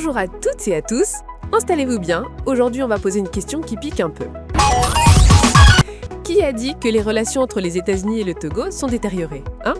Bonjour à toutes et à tous, installez-vous bien, aujourd'hui on va poser une question qui pique un peu. Qui a dit que les relations entre les États-Unis et le Togo sont détériorées, hein?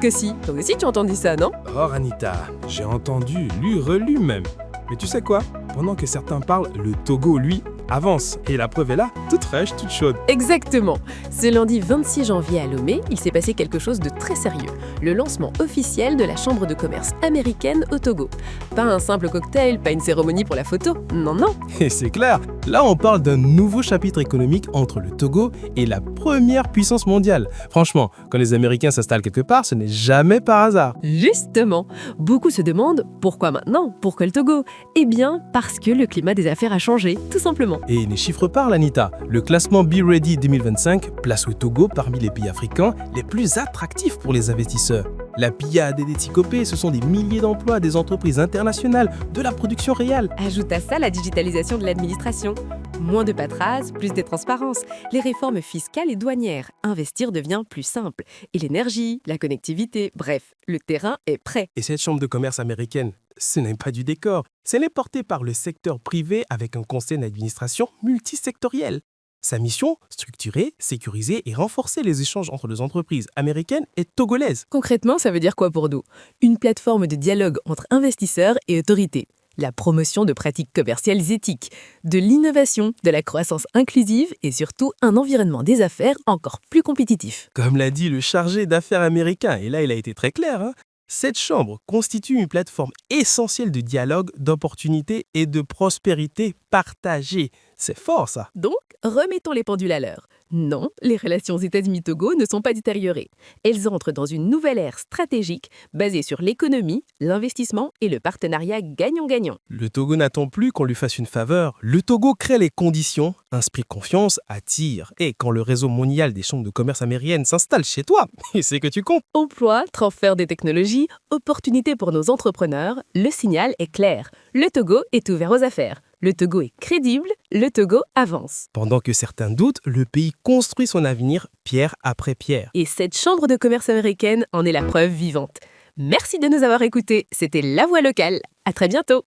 Que si, toi aussi tu as entendu ça, non? Oh Anita, j'ai entendu, lu, relu même. Mais tu sais quoi? Pendant que certains parlent, le Togo, lui, avance. Et la preuve est là, toute fraîche, toute chaude. Exactement. Ce lundi 26 janvier à Lomé, il s'est passé quelque chose de très sérieux. Le lancement officiel de la Chambre de commerce américaine au Togo. Pas un simple cocktail, pas une cérémonie pour la photo, non, non. Et c'est clair, là on parle d'un nouveau chapitre économique entre le Togo et la première puissance mondiale. Franchement, quand les Américains s'installent quelque part, ce n'est jamais par hasard. Justement, beaucoup se demandent pourquoi maintenant, pourquoi le Togo? Eh bien, parce que le climat des affaires a changé, tout simplement. Et les chiffres parlent, Anita. Le classement Be Ready 2025 place le Togo parmi les pays africains les plus attractifs pour les investisseurs. La pillade et les Tikopé, ce sont des milliers d'emplois, des entreprises internationales, de la production réelle. Ajoute à ça la digitalisation de l'administration. Moins de paperasse, plus de transparence, les réformes fiscales et douanières. Investir devient plus simple. Et l'énergie, la connectivité, bref, le terrain est prêt. Et cette chambre de commerce américaine, ce n'est pas du décor. Elle est portée par le secteur privé avec un conseil d'administration multisectoriel. Sa mission, structurer, sécuriser et renforcer les échanges entre les entreprises américaines et togolaises. Concrètement, ça veut dire quoi pour nous? Une plateforme de dialogue entre investisseurs et autorités. La promotion de pratiques commerciales éthiques, de l'innovation, de la croissance inclusive et surtout un environnement des affaires encore plus compétitif. Comme l'a dit le chargé d'affaires américain, et là il a été très clair, cette chambre constitue une plateforme essentielle de dialogue, d'opportunités et de prospérité partagée. C'est fort ça. Donc, remettons les pendules à l'heure. Non, les relations États-Unis-Togo ne sont pas détériorées. Elles entrent dans une nouvelle ère stratégique basée sur l'économie, l'investissement et le partenariat gagnant-gagnant. Le Togo n'attend plus qu'on lui fasse une faveur. Le Togo crée les conditions, inspire confiance, attire. Et quand le réseau mondial des chambres de commerce américaines s'installe chez toi, c'est que tu comptes. Emploi, transfert des technologies, opportunités pour nos entrepreneurs, le signal est clair. Le Togo est ouvert aux affaires. Le Togo est crédible, le Togo avance. Pendant que certains doutent, le pays construit son avenir pierre après pierre. Et cette chambre de commerce américaine en est la preuve vivante. Merci de nous avoir écoutés. C'était La Voix locale. À très bientôt.